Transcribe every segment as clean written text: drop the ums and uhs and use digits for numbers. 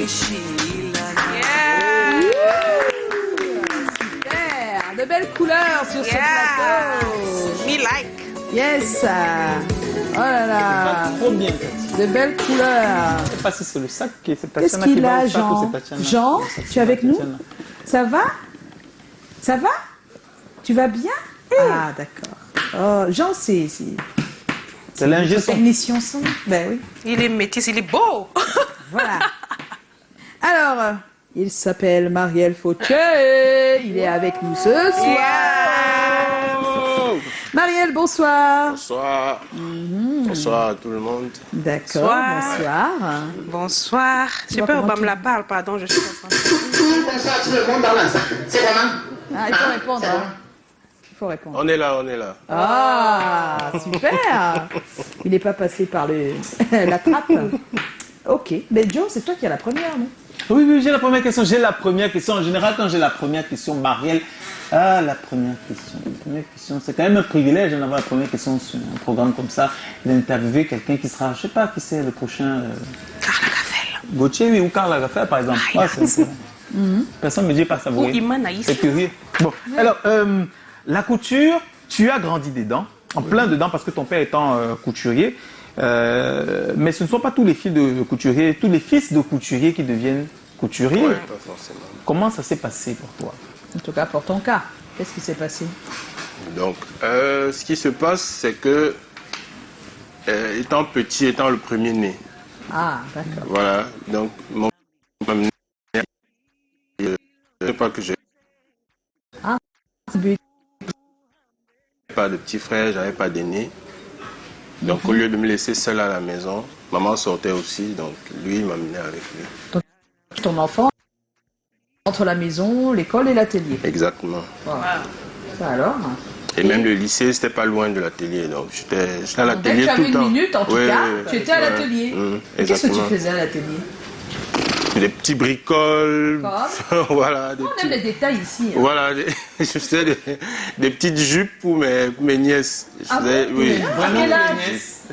Super, de belles couleurs sur ce plateau. Me like. Yes. Oh là là. Trop bien. De belles couleurs. Je sais pas si c'est le sac qui est cette Qu'est-ce Tatiana qui qu'il va a, au sac ou Jean? c'est Tatiana. Jean, tu es avec nous? Tatiana. Ça va? Ça va? Tu vas bien? Ah, d'accord. Oh, Jean, c'est l'ingé son. technicien son. Ben oui. Il est métis, il est beau. Voilà. Alors, il s'appelle Mariel Fautier. Il est avec nous ce soir. Mariel, bonsoir. Bonsoir. Bonsoir à tout le monde. D'accord, Bonsoir. bonsoir. Bonsoir. J'ai peur qu'on me la parle, pardon, je suis concentrée. Bonsoir tout le monde dans l'ensemble. C'est comment? Ah, il faut répondre. Hein. Il faut répondre. On est là, on est là. Ah, super. Il n'est pas passé par la trappe. Ok. Mais Joe, c'est toi qui as la première, non? Oui, oui, j'ai la première question. J'ai la première question. En général, quand j'ai la première question, Marielle, la première question. La première question, c'est quand même un privilège d'avoir la première question sur un programme comme ça, d'interviewer quelqu'un qui sera, je sais pas qui c'est le prochain. Karl Lagerfeld. Gauthier, oui, ou Karl Lagerfeld, par exemple. Ah, Personne ne me dit pas ça. Ou Iman Aïssa. C'est curieux. Bon, alors, la couture, tu as grandi dedans, en plein dedans, parce que ton père étant couturier. Mais ce ne sont pas tous les fils de couturiers, tous les fils de couturiers qui deviennent couturiers. Ouais, pas forcément. Comment ça s'est passé pour toi? En tout cas, pour ton cas. Qu'est-ce qui s'est passé? Donc, ce qui se passe, c'est que, étant petit, étant le premier-né, Ah, d'accord. voilà, donc, mon je sais pas que j'ai pas de petit frère, j'avais pas d'aîné. Donc, au lieu de me laisser seul à la maison, maman sortait aussi, donc lui, il m'amenait avec lui. Ton enfant, entre la maison, l'école et l'atelier. Exactement. Wow. Ça alors? Et même le lycée, c'était pas loin de l'atelier, donc j'étais à Donc, dès que l'atelier tu tout avais le une temps. minute, en tout Ouais, cas, ouais, tu étais à ouais. l'atelier. Qu'est-ce que Exactement. tu faisais à l'atelier? Des petits bricoles, voilà, des On petits- aime les détails ici. Hein. Voilà, je faisais des petites jupes pour mes nièces. Je Ah faisais, bon? oui. À quel âge?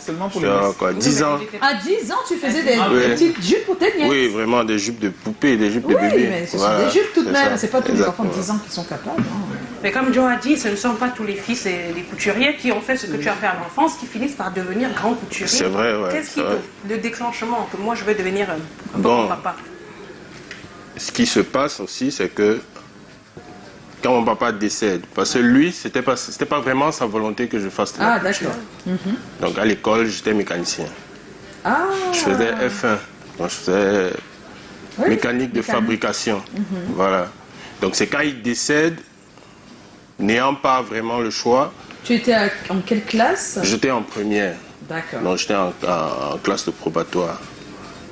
Seulement pour les Genre, nièces. quoi, 10 ans. À 10 ans, tu faisais des ouais. petites jupes pour tes nièces. Oui, vraiment des jupes de poupées, des jupes de Oui, bébés. mais ce Voilà, sont des jupes tout de c'est même. ça. C'est pas tous les enfants de Exactement. 10 ans qui sont capables. hein. Mais comme Joe a dit, ce ne sont pas tous les fils et les couturiers qui ont fait ce que tu as fait à l'enfance qui finissent par devenir grands couturiers. C'est vrai, ouais. Qu'est-ce qui c'est vrai. le déclenchement que moi je veux devenir un peu Bon. comme papa? Ce qui se passe aussi, c'est que quand mon papa décède, parce que lui, c'était pas vraiment sa volonté que je fasse de la Ah, couture. d'accord. Donc à l'école, j'étais mécanicien. Ah, Je faisais F1, donc je faisais oui, mécanique de fabrication. Voilà. Donc c'est quand il décède, n'ayant pas vraiment le choix, Tu étais en quelle classe? j'étais en première. D'accord. Donc j'étais en classe de probatoire.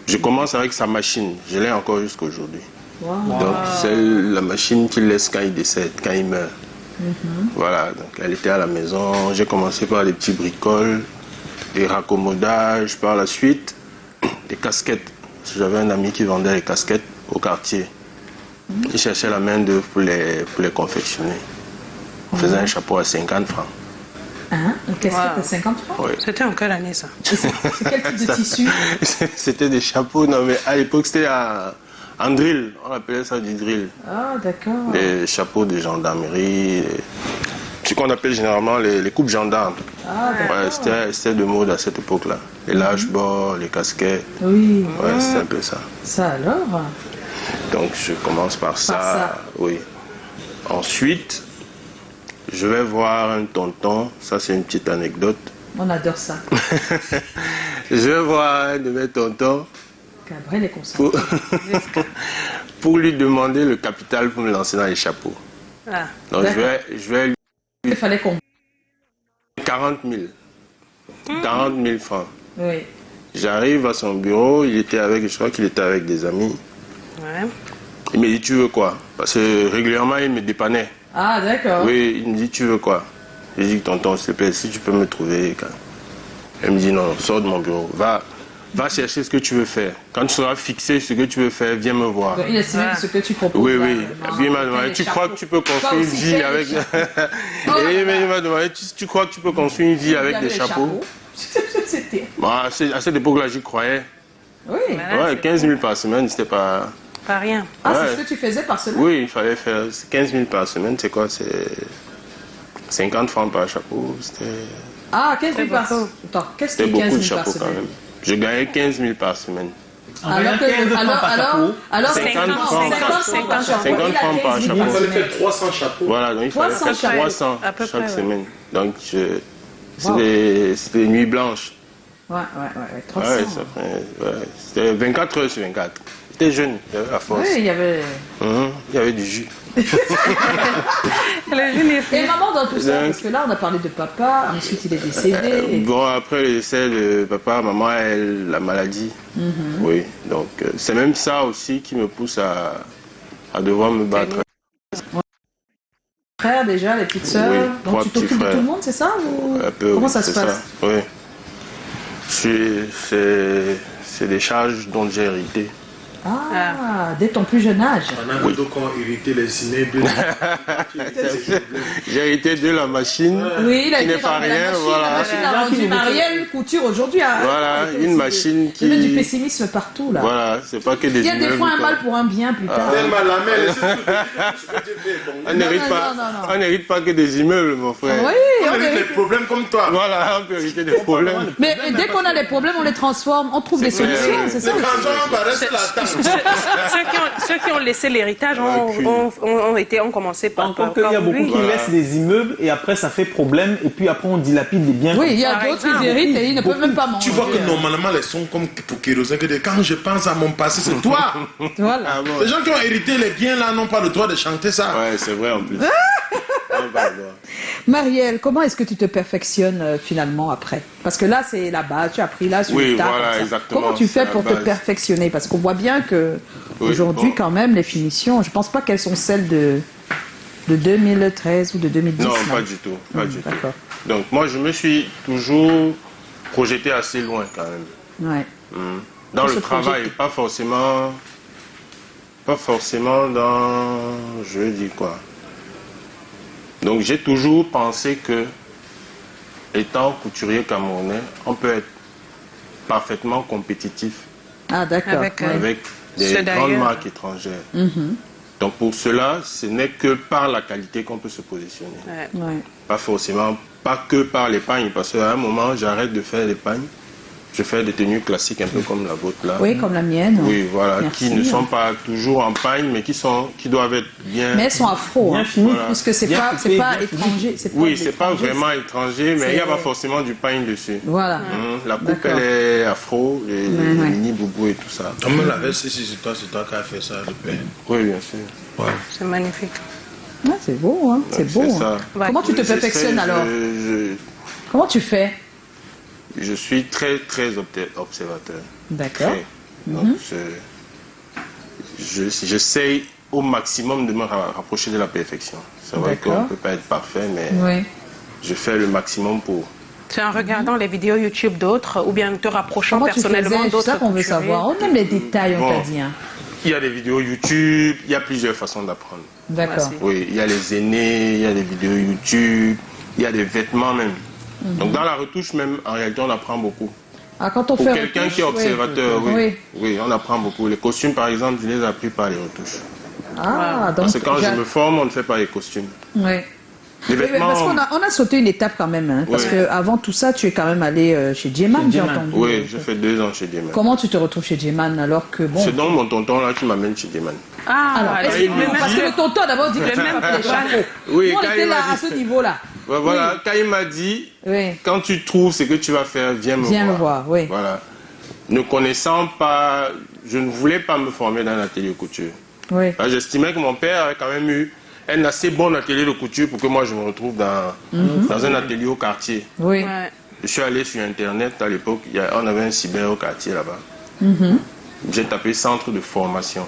Je commence avec sa machine, je l'ai encore jusqu'à aujourd'hui. Wow. Donc c'est la machine qu'il laisse quand il décède, quand il meurt. Voilà, donc elle était à la maison. J'ai commencé par des petits bricoles, des raccommodages, par la suite des casquettes. J'avais un ami qui vendait les casquettes au quartier. Il cherchait la main d'œuvre pour les confectionner. On faisait un chapeau à 50 francs. Hein? Une casquette Wow. à 53? Ouais. C'était en quelle année ça? C'est quel type de tissu? C'était des chapeaux, non mais à l'époque c'était en drill, on appelait ça du drill. Ah, d'accord. Des chapeaux de gendarmerie, ce qu'on appelle généralement les coupes gendarmes. Ah, d'accord. Ouais, c'était de mode à cette époque-là. Les lâche-bords, les casquettes, Oui. ouais, c'était un peu ça. Ça alors? Donc je commence par ça, ça. oui. Ensuite, je vais voir un tonton, ça c'est une petite anecdote. On adore ça. Je vais voir un de mes tontons Gabriel est concentré. pour lui demander le capital pour me lancer dans les chapeaux. Ah. Donc je vais lui Il fallait qu'on... 40 000. 40 000 francs. Oui. J'arrive à son bureau, je crois qu'il était avec des amis. Ouais. Il me dit, tu veux quoi? Parce que régulièrement, il me dépannait. Ah, d'accord. Oui, il me dit, tu veux quoi? Je dis, tonton, s'il te plaît, si tu peux me trouver. Elle me dit, non, sors de mon bureau. Va chercher ce que tu veux faire. Quand tu seras fixé ce que tu veux faire, viens me voir. Donc, il estimait que ce que tu proposes... Oui, là, oui. vraiment, Et puis il m'a demandé, les tu chapeaux. crois que tu peux construire une aussi, vie fais avec... les Et il m'a demandé, tu crois que tu peux construire une vie Il y avec avait des les chapeaux? C'était... Bah, à cette époque-là, j'y croyais. Oui. Voilà, Ouais, 15 000 par semaine, c'était pas... pas rien. Ah, Ouais. c'est ce que tu faisais par semaine? Oui, il fallait faire 15 000 par semaine, c'est quoi? C'est 50 francs par chapeau. C'était Ah, 15 000 par beaucoup. semaine. Attends, qu'est-ce c'était qui est 15 beaucoup de 000 par chapeaux quand semaine? même. Je gagnais 15 000 par semaine. Alors que, 15 francs par chapeau. alors, 50 francs. 50 francs par chapeau. 50 Il a francs par 15 000 chapeau. Il fallait semaine. faire 300 chapeaux. Voilà, donc il fallait 300 faire chapeaux. 300 À peu chaque près, ouais. semaine. Donc c'était des nuits blanches. Ouais, 300. Ouais, c'était 24 heures sur 24. J'étais jeune, j'avais la force. Oui, il y avait... Il y avait du jus. Le jeune est Et fini. maman dans tout ça, Donc- parce que là, on a parlé de papa, ensuite il est décédé. et- Bon, après le décès de papa, maman, elle, la maladie. Oui, donc c'est même ça aussi qui me pousse à devoir me battre. Frères déjà, les petites sœurs. Oui, Donc 3 tu petits t'occupes de frères. tout le monde, c'est ça ou... Un peu, Comment oui, ça se c'est passe? Oui. C'est des charges dont j'ai hérité. Ah, dès ton plus jeune âge. On a d'autres qui ont hérité les immeubles. J'ai hérité de la machine. Oui, il a Qui été n'est pas dans la rien, machine. voilà. La machine a rendu Marielle Couture aujourd'hui. Voilà, une machine Il y avait du qui... pessimisme partout là. Voilà, c'est pas que des Il y a des immeubles, fois un quoi. mal pour un bien plus tard. Tellement la main, laissez tout. On n'hérite non, pas, non, non. on n'hérite pas que des immeubles, mon frère. Oui, On on hérite hérite. des problèmes comme toi. Voilà, on peut hériter des problèmes. Mais dès qu'on a des problèmes, on les transforme, on trouve des C'est clair. solutions, c'est Les ça aussi. transformants, bah, reste la table. Ceux qui ont laissé l'héritage ont commencé par Encore qu'il y a comme beaucoup lui. qui Voilà. laissent des immeubles et après ça fait problème et puis après on dilapide des biens. Oui, il y a Par d'autres qui exemple. héritent et ils ne peuvent même pas manger. Tu vois que normalement, les sons comme pour kérosène, que quand je pense à mon passé, c'est toi. Voilà. Ah bon? Les gens qui ont hérité les biens là n'ont pas le droit de chanter ça. Ouais, c'est vrai en plus. On va voir. Marielle, comment est-ce que tu te perfectionnes finalement après? Parce que là, c'est la base, tu as appris là sur Oui, le tas. voilà, comme ça. exactement, Comment tu c'est fais la pour te base. perfectionner? Parce qu'on voit bien que Oui, aujourd'hui, bon. quand même, les finitions, je pense pas qu'elles sont celles de 2013 ou de 2010. Non, pas du tout, pas du tout. D'accord. Donc moi, je me suis toujours projeté assez loin quand même. Ouais. Dans Pour le se travail, projeter. pas forcément dans, je dis quoi. Donc j'ai toujours pensé que, étant couturier camerounais, on peut être parfaitement compétitif Ah, d'accord. Avec, ouais. avec des Ceux grandes d'ailleurs. marques étrangères. Donc pour cela, ce n'est que par la qualité qu'on peut se positionner. Ouais. Ouais. Pas forcément, pas que par l'épargne, parce qu'à un moment, j'arrête de faire l'épargne. Je fais des tenues classiques un peu comme la vôtre là. Oui, comme la mienne. Oui, voilà, Merci. qui ne sont pas toujours en pagne, mais qui doivent être bien. Mais elles sont afro, Bien hein, finies. puisque c'est Bien pas, coupées, c'est pas bien étranger. C'est Oui, de c'est pas l'étranger, vraiment étranger, mais il n'y a c'est- pas forcément du pagne dessus. Voilà. La coupe, D'accord. elle est afro, les ouais. mini boubou et tout ça. Comme la veste ici, c'est toi qui as fait ça, le père. Oui, bien sûr. Ouais. C'est magnifique. Ouais, c'est beau, hein. C'est Donc, beau. c'est hein. ça. Comment tu te J'essaie, perfectionnes alors? Comment tu fais? Je suis très, très observateur. D'accord. Très. Donc, j'essaye au maximum de me rapprocher de la perfection. C'est vrai D'accord. qu'on ne peut pas être parfait, mais Oui. je fais le maximum pour. C'est en regardant les vidéos YouTube d'autres ou bien te rapprochant Comment tu personnellement faisais? C'est d'autres ça qu'on veut couturiers. savoir. On aime les détails, on Bon. t'a dit. Hein. Il y a des vidéos YouTube, il y a plusieurs façons d'apprendre. D'accord. Merci. Oui, il y a les aînés, il y a des vidéos YouTube, il y a des vêtements même. Donc dans la retouche même, en réalité, on apprend beaucoup. Ah, quand on Pour fait quelqu'un retouche, qui est observateur, oui. oui. Oui, on apprend beaucoup. Les costumes, par exemple, je les ai appris par les retouches. Ah, donc. Parce que quand je me forme, on ne fait pas les costumes. Oui. Les Oui, mais vêtements, parce qu'on a sauté une étape quand même. Hein, parce Ouais. que avant tout ça, tu es quand même allé chez Djeman, j'ai Djeman. entendu. oui, j'ai fait 2 ans chez Dieman. Comment tu te retrouves chez Djeman alors que bon. C'est donc mon tonton là qui m'amène chez Dieman. Ah, Alors, alors, explique-nous, le même- parce que le tonton d'abord dit que tu même- n'as pas fait les chapeaux. Oui, Nous, on quand était il là m'a à dit- ce niveau-là. Voilà, quand il m'a dit, Oui. quand tu trouves ce que tu vas faire, viens me Viens voir. le voir, oui. Voilà. Ne connaissant pas, je ne voulais pas me former dans un atelier de couture. Oui. J'estimais que mon père avait quand même eu un assez bon atelier de couture pour que moi je me retrouve dans un atelier au quartier. Oui. Ouais. Je suis allé sur internet à l'époque, on avait un cyber au quartier là-bas. J'ai tapé centre de formation.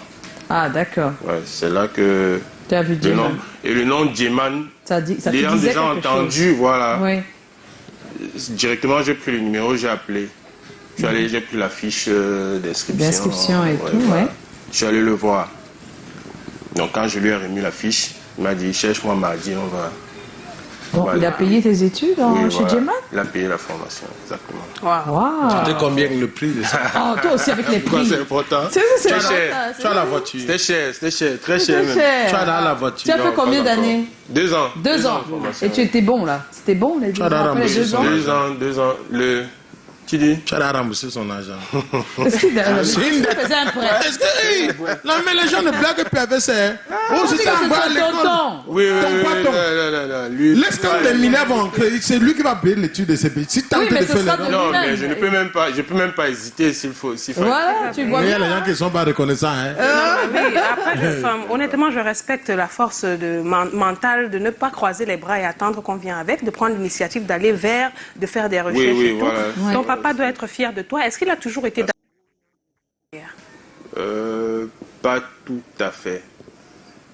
Ah, d'accord. Ouais, c'est là que Tu as vu le nom, Djeman. et le nom Djeman, Ça te l'ayant disait déjà quelque chose. entendu, voilà. Oui. Directement j'ai pris le numéro, j'ai appelé. Je suis allé, j'ai pris la fiche d'inscription. D'inscription et tout, ouais. Je suis allé le voir. Donc quand je lui ai remis la fiche, il m'a dit cherche-moi mardi, Bon, il a payé tes études chez voilà. Gemma? Il a payé la formation, exactement. Waouh. Waouh. C'était combien le prix de ça? Oh, toi aussi avec les Pourquoi prix. c'est important? C'est Très ça, cher. c'est Tu as la ça. voiture. C'était cher, très cher C'est même. cher. Tu as la voiture. Tu as fait Non, combien pas encore. d'années? 2 ans. 2 ans. de formation, Et tu étais bon là? C'était bon les 2 ans? as Après les remboursé 2 son ans? 2 ans. Tu dis? Tu as remboursé son argent. Est-ce qu'il C'est une- faisait un prêt? Est-ce que. Hey, non, mais les gens ne blaguent plus avec ça. Hein. Oh, si C'est t'envoies à son l'école. tonton. Oui, Ton quoi, ton- non. Lui, Laisse quand les mineurs vont créer. C'est lui qui va payer l'étude de ces pays. Si tu Oui, mais de ce faire sera les de dons. Non, lui-même. mais je peux même pas hésiter s'il faut. Voilà, tu vois Mais il y a bien. les gens qui ne sont pas reconnaissants. Hein. Oui, après, honnêtement, je respecte la force mentale de ne pas croiser les bras et attendre qu'on vienne avec, de prendre l'initiative d'aller vers, de faire des recherches Oui, et tout. voilà. Ton papa doit être fier de toi. Est-ce qu'il a toujours été Pas tout à fait.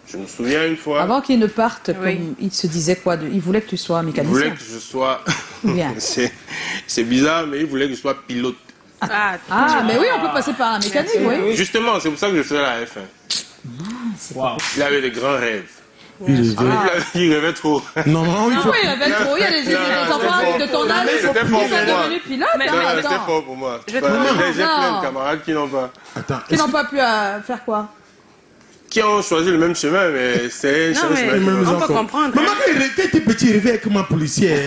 Je me souviens une fois, Avant qu'il ne parte, Oui. comme il se disait quoi il voulait que tu sois il voulait mécanicien. que je sois. Bien. C'est bizarre, mais il voulait que je sois pilote. Ah, Ah, mais oui, on peut passer par la mécanique, oui. Justement, c'est pour ça que je faisais la F1. Wow. Il avait des grands rêves. Il rêvait trop. Non, il Ah faut. oui, il y avait trop. Il y a des Non, enfants de ton âge c'était qui fort sont pour moi. devenus pilotes. Mais hein, Non, c'était attends. fort pour moi. Je J'ai trouve- plein Non. de camarades qui n'ont pas. Attends. Qui n'ont pas pu faire quoi? Qui ont choisi le même chemin, mais c'est Non, un mais chemin même on différent. peut comprendre. Maman, quand il était petit, il rêvait avec moi policier.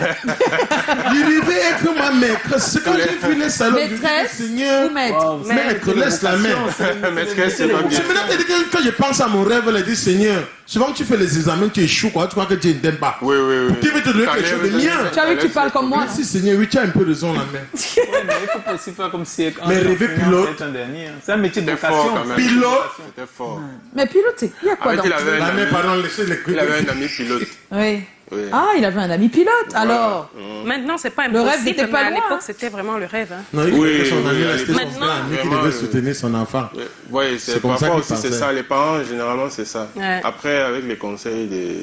Il rêvait avec moi maître. C'est quand j'ai vu les salons. je dis, Maîtresse Seigneur, ou maître? maître, laisse la main. Maîtresse, c'est pas bien. C'est maintenant que quand je pense à mon rêve, je dis Seigneur, souvent que tu fais les examens, tu échoues, quoi. Tu crois que Dieu ne t'aime pas. Oui. Qui veut te donner quelque chose de mien? Tu as vu que tu parles comme moi? Merci Seigneur, oui, tu as un peu raison, la main. Ouais, mais il faut pas aussi faire comme si. Mais rêver pilote. C'est un dernier. C'est un métier de C'était fort vocation. quand même. Pilote. C'était fort. Mais pilote, il y a quoi En dans fait, il avait La un main, ami- pardon, laissez les il avait un ami pilote. Oui. Oui. Ah, il avait un ami pilote, alors. Maintenant, c'est pas Le rêve impossible, n'était pas mais à loin. l'époque, c'était vraiment le rêve. Hein. Non, il Oui, voulait que son ami, oui, là, c'était son maintenant, frère ami qui vraiment, devait soutenir son enfant. Oui, C'est c'est comme ça parfois qu'il aussi, c'est pensait. ça. Les parents, généralement, c'est ça. Ouais. Après, avec les conseils des.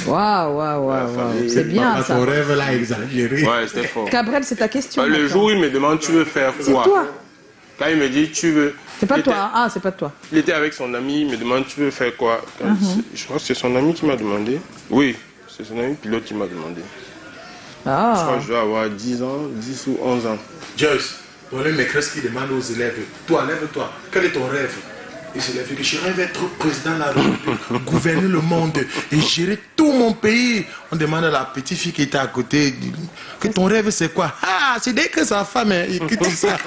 Waouh. famille. C'est bien Papa, ça. ton rêve là exagéré. Ouais, c'était fort. Cabrel, c'est ta question. Bah, le maintenant. jour où il me demande, tu veux faire C'est quoi? toi. Quand il me dit, tu veux. C'est pas il toi. était- Hein. Ah, c'est pas toi. Il était avec son ami, il me demande, tu veux faire quoi? Je crois que c'est son ami qui m'a demandé. Oui, c'est son ami pilote qui m'a demandé. Je crois Ah. que je dois avoir 10 ans, 10 ou 11 ans. Joyce, on est maîtresse qui demande aux élèves, toi, lève-toi, quel est ton rêve? Il se lève, que je rêve être président de la République, gouverner le monde et gérer tout mon pays. On demande à la petite fille qui était à côté, que ton rêve c'est quoi? Ah, c'est dès que sa femme écoute ça.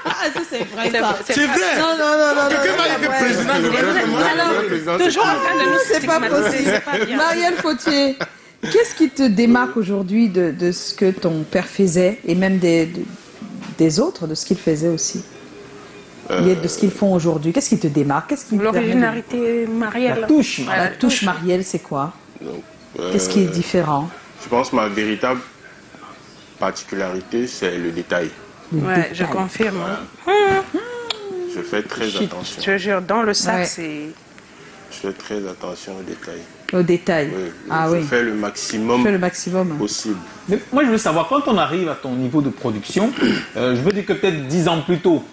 Ah, ça, c'est vrai, C'est- ça. C'est vrai. Non. Quelqu'un va dire que président gouverner le monde. Alors, Toujours en train de nous c'est pas stigmatiser, possible. c'est pas bien. Marielle Fautier, qu'est-ce qui te démarque aujourd'hui de ce que ton père faisait et même des autres, de ce qu'ils faisaient aussi et de ce qu'ils font aujourd'hui? Qu'est-ce qui te démarque? Qu'est-ce qui te permet de- L'originalité marielle. La touche. Ouais, La touche Marielle, c'est quoi? Donc, Qu'est-ce qui est différent? Je pense que ma véritable particularité, c'est le détail. Le Ouais, je détail. confirme. Je fais très attention. Je te jure, dans le sac, Ouais. c'est... Je fais très attention au détail. Au détail. Oui, Ah je oui. fais le Fais maximum le maximum. possible. Mais moi, je veux savoir, quand on arrive à ton niveau de production, je veux dire que peut-être 10 ans plus tôt,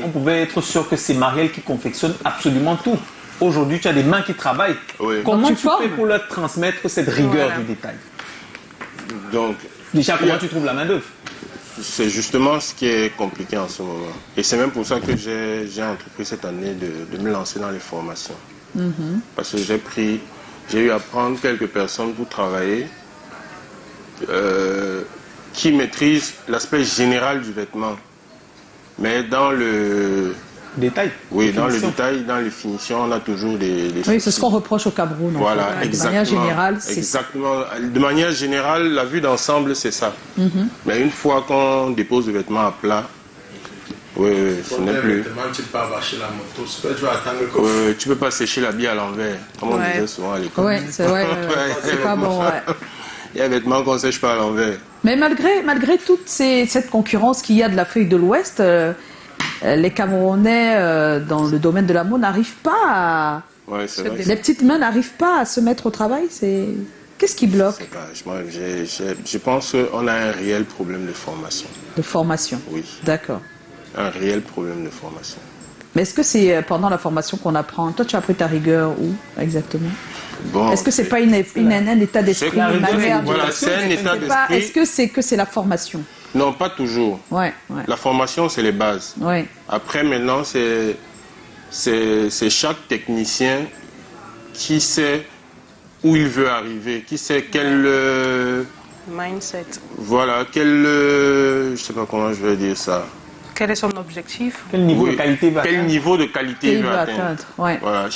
on pouvait être sûr que c'est Marielle qui confectionne absolument tout. Aujourd'hui, tu as des mains qui travaillent. Oui. Comment Donc, tu tu formes. fais pour leur transmettre cette rigueur Voilà. du détail? Donc, Déjà, comment tu trouves la main-d'œuvre? c'est justement ce qui est compliqué en ce moment. Et c'est même pour ça que j'ai entrepris cette année de me lancer dans les formations. Parce que j'ai eu à prendre quelques personnes pour travailler qui maîtrisent l'aspect général du vêtement. Mais dans le Détail. Oui, dans le Définition. détail, dans les finitions, on a toujours des Oui, c'est ce soucis. qu'on reproche au Cameroun. en Voilà, fait. De exactement. manière générale, c'est Exactement. De manière générale, la vue d'ensemble, c'est ça. Mais une fois qu'on dépose le vêtement à plat, oui, ce n'est plus. Tu peux pas vacher la moto, tu vas attendre que. Oui, tu peux pas sécher l'habit à l'envers, comme on Ouais. disait souvent à l'école. Oui, c'est ouais, c'est pas bon. Ouais. Il y a des vêtements qu'on sèche pas à l'envers. Mais malgré toute cette concurrence qu'il y a de l'Afrique de l'Ouest, les Camerounais dans le domaine de la mode n'arrivent pas à... Ouais, c'est vrai. Les petites mains n'arrivent pas à se mettre au travail. Qu'est-ce qui bloque C'est pas- je pense qu'on a un réel problème de formation. de formation? Oui, D'accord. un réel problème de formation. Mais est-ce que c'est pendant la formation qu'on apprend? Toi, tu as appris ta rigueur où exactement? Bon, Est-ce que c'est pas un état d'esprit, C'est une manière de... voilà, c'est un état Je sais pas, d'esprit. est-ce que c'est la formation? Non, pas toujours. Ouais, ouais. La formation, c'est les bases. Ouais. Après, maintenant, c'est chaque technicien qui sait où il veut arriver, qui sait quel... Mindset. voilà, je sais pas comment je vais dire ça. Quel est son objectif? Quel niveau Oui, de qualité va quel atteindre? niveau de qualité il Il veut veut atteindre. atteindre, ouais. Voilà,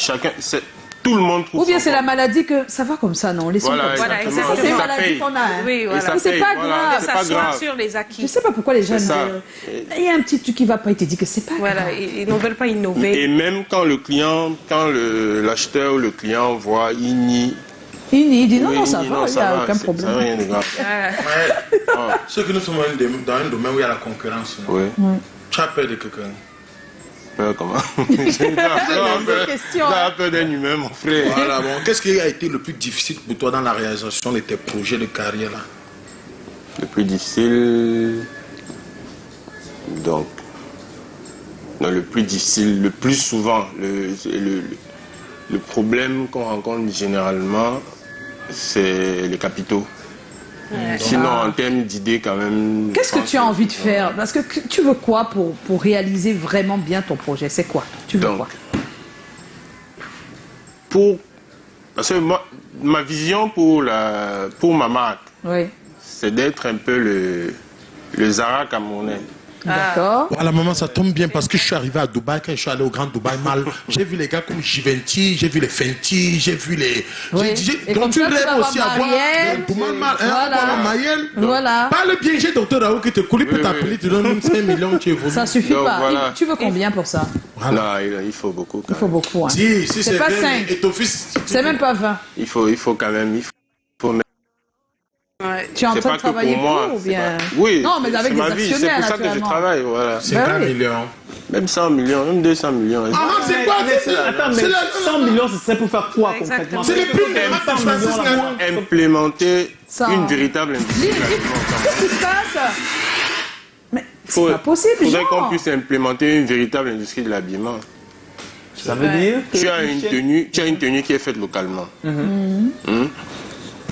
tout le monde trouve Ou bien son c'est la compte. maladie que ça va comme ça, non? Les Voilà, comme ça. Voilà, exactement. exactement. C'est Et une ça maladie paye. qu'on a. Hein. Oui, voilà. Et ça Mais c'est paye, pas voilà, grave. c'est Ça pas s'asseoir grave. sur les Je acquis. sais pas pourquoi les jeunes... ça. Il y a un petit truc qui va pas, il te dit que c'est pas grave. Voilà, ils ne veulent pas innover. Et même quand l'acheteur ou le client voit, il nie. Il dit non, Oui, non, ça il dit, va, non, il n'y ça a va, aucun ça problème. n'a rien de grave. Voilà. Ce que nous sommes dans un domaine où il y a la concurrence. Non? Oui. Tu as peur de quelqu'un. Peur comment? J'ai question, peur d'un humain, mon frère. Voilà, bon. Qu'est-ce qui a été le plus difficile pour toi dans la réalisation de tes projets de carrière là? Le plus difficile. Donc. Non, le plus difficile, le plus souvent, le problème qu'on rencontre généralement, c'est les capitaux. Sinon, en termes d'idées, quand même. Qu'est-ce que tu as envie de faire? Parce que tu veux quoi pour réaliser vraiment bien ton projet? C'est quoi? Tu veux Donc, quoi? Parce que moi, ma vision pour ma marque, Oui. c'est d'être un peu le Zara camerounais. D'accord. Voilà, maman, ça tombe bien parce que je suis arrivé à Dubaï, quand je suis allé au Grand Dubaï Mall, j'ai vu les gars comme Givenchy, j'ai vu les Fenty, j'ai vu les... Oui. Et comme Donc tu ça, tu rêves vas aussi voir avoir Marielle. Dubaï Mall, Voilà. avoir Marielle. Voilà. Parle bien, j'ai docteur Raoult qui te coule pour t'appeler, tu donnes 5 millions, tu es venu. Ça suffit Donc, pas. voilà. Tu veux combien pour ça? Voilà. Non, il faut beaucoup. Il faut beaucoup. Hein. Si C'est c'est pas vrai, 5. et ton fils... C'est même pas 20. Il faut quand même. Ouais. Tu es en C'est train pas de que pour travailler moi. pour ou c'est bien... pas- Oui. Non, mais avec c'est des ma vie, c'est actionnaires, pour ça que je naturellement. travaille. Voilà. 50 oui. millions. Même 100 millions, même 200 millions. Ah, c'est quoi Attends, mais c'est 100 millions, ce serait pour faire quoi Exactement. concrètement? C'est le prix de la 100 millions, là. Implémenter Ça- une véritable industrie. Qu'est-ce qui se passe? Mais c'est Faut- pas possible, faudrait qu'on genre. puisse implémenter une véritable industrie de l'habillement. Ça veut dire que Tu as une tenue qui est faite localement.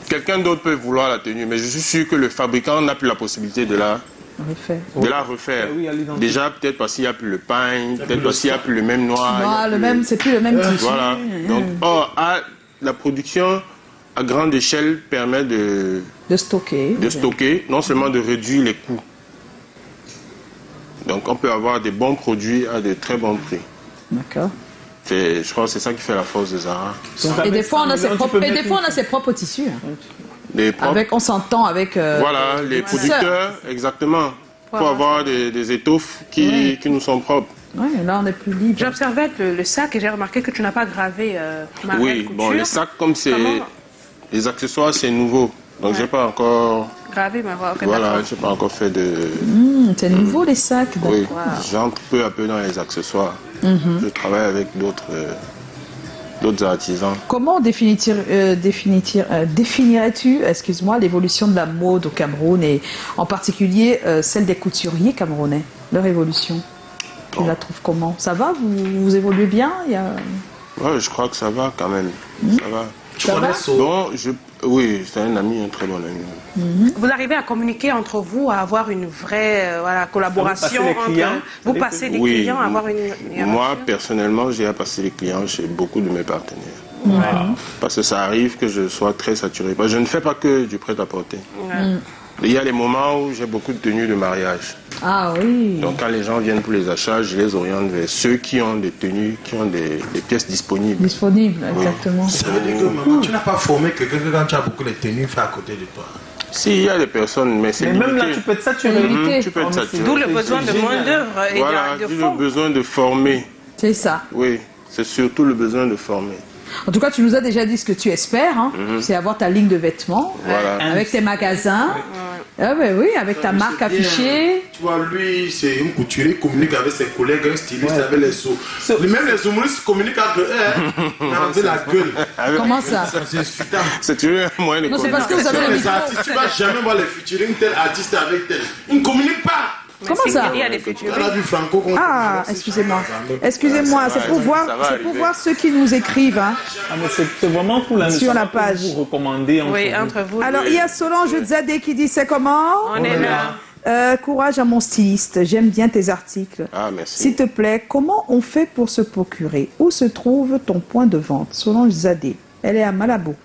Quelqu'un d'autre peut vouloir la tenue, mais je suis sûr que le fabricant n'a plus la possibilité de la refaire. Oui, à l'identique. Déjà, peut-être parce qu'il n'y a plus le pain, peut-être parce qu'il n'y a plus le même noir. il y a Non, plus le même, c'est plus le même tissu. Voilà. Donc, la production à grande échelle permet de stocker, non seulement de réduire les coûts. Donc, on peut avoir des bons produits à de très bons prix. D'accord. Je crois que c'est ça qui fait la force de Zara. Et des fois, on a ses propres tissus. Hein. Les propres- On s'entend avec... voilà, les producteurs, exactement. Pour avoir des étoffes qui nous sont propres. Oui, là, on est plus libre. J'observais le sac et j'ai remarqué que tu n'as pas gravé Marielle Oui, Couture. bon, les sacs, comme c'est... Comment- Les accessoires, c'est nouveau. Donc, j'ai pas encore... Gravé, mais voilà. ok, Voilà, d'accord. j'ai pas encore fait de... C'est nouveau, les sacs. Oui, D'accord. j'entre peu à peu dans les accessoires. Je travaille avec d'autres artisans. Comment définirais-tu, excuse-moi, l'évolution de la mode au Cameroun et en particulier celle des couturiers camerounais, leur évolution? Tu la trouves comment? Ça va? Vous évoluez bien? Ouais, je crois que ça va quand même. Ça va. Tu connais So? Bon, oui, c'est un ami, un très bon ami. Vous arrivez à communiquer entre vous, à avoir une vraie collaboration Vous passez les clients, vous passez des Oui, clients, à avoir une moi, personnellement, j'ai à passer les clients chez beaucoup de mes partenaires. Parce que ça arrive que je sois très saturé. Parce que je ne fais pas que du prêt-à-porter. Il y a des moments où j'ai beaucoup de tenues de mariage. Ah oui. Donc quand les gens viennent pour les achats, je les oriente vers ceux qui ont des tenues, qui ont des pièces disponibles. Disponible, exactement. Ça veut dire que maman, tu n'as pas formé quelqu'un que quand tu as beaucoup de tenues, fait à côté de toi. Si, il y a des personnes, mais c'est Mais limité. même là, tu peux être saturé. Tu peux être saturé. D'où le besoin de main-d'œuvre et Voilà, de d'où fonds. le besoin de former. C'est ça. Oui, c'est surtout le besoin de former. En tout cas, tu nous as déjà dit ce que tu espères, hein. C'est avoir ta ligne de vêtements, Voilà. avec tes magasins. Ah ben oui, avec ta marque affichée. Tu vois, lui, c'est un couturier, il communique avec ses collègues, un styliste avec les sous. Même les humoristes communiquent entre eux, avec la gueule. Comment ça? C'est insupportable. C'est toujours un moyen de Non, c'est parce que vous avez Sur le les micro. artistes, tu vas jamais voir les featuring tel artiste avec tel. Ils ne communiquent pas. Comment ça? Il y a des futurs. On a vu Franco. Ah, excusez-moi. Excusez-moi, ça c'est va, pour ça voir, va c'est pour arriver. voir ceux qui nous écrivent. Hein. Ah, mais c'est vraiment cool. Hein, Sur la page. Vous recommandez entre Oui, vous. entre vous. Alors, il y a Solange Zadé qui dit c'est comment? On est là. Courage à mon styliste, j'aime bien tes articles. Ah, merci. S'il te plaît, comment on fait pour se procurer? Où se trouve ton point de vente? Solange Zadé, elle est à Malabo.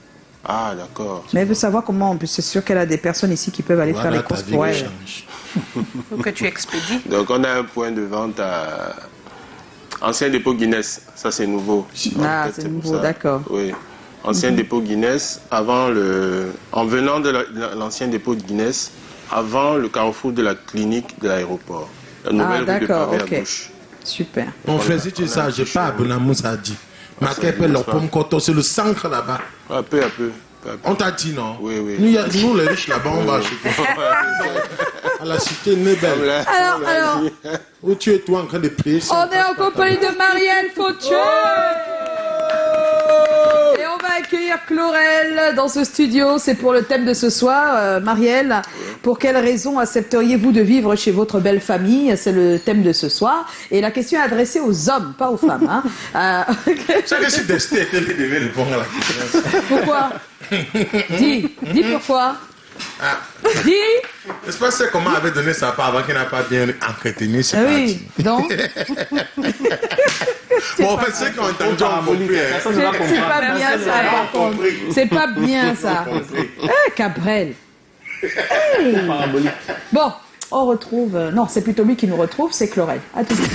Ah, d'accord. Mais elle veut savoir comment, c'est sûr qu'elle a des personnes ici qui peuvent aller faire les courses pour elle. Faut que tu expédies. Donc, on a un point de vente à Ancien dépôt Guinness. Ça, c'est nouveau. Ah, Peut-être c'est pour nouveau, ça. d'accord. Oui. Ancien dépôt Guinness, en venant de l'ancien dépôt de Guinness, avant le carrefour de la clinique de l'aéroport. La nouvelle rue de d'accord, Pavé ok. à gauche. Super. Mon frère, si tu sais ça, j'ai pas abonné à Moussa dit. Ma kepel, leur pomme coton, c'est le centre là-bas. Ah, peu à peu. Peu à peu. On t'a dit non? Oui, oui. Nous, les riches là-bas, on va acheter. À la cité Nebel, Alors, où tu es toi en train de prier. on est en compagnie de Marielle Fauché. Et on va accueillir Chlorel dans ce studio. C'est pour le thème de ce soir. Marielle, pour quelles raisons accepteriez-vous de vivre chez votre belle famille? C'est le thème de ce soir. Et la question est adressée aux hommes, pas aux femmes. Hein. C'est que si Desté était là, il devait répondre à la question. Pourquoi? Dis pourquoi. Dis. N'est-ce pas c'est comment avait donné sa part avant qu'il n'a pas bien entretenu ses Oui, donc. Bon, en fait, ceux qui ont entendu ont compris. Hein. Personne ne va C'est comprendre. pas bien ça, par contre. C'est pas bien ça. Cabrel. Parabolique. Bon, on retrouve. Non, c'est plutôt lui qui nous retrouve, c'est Chlorel. À tout de suite.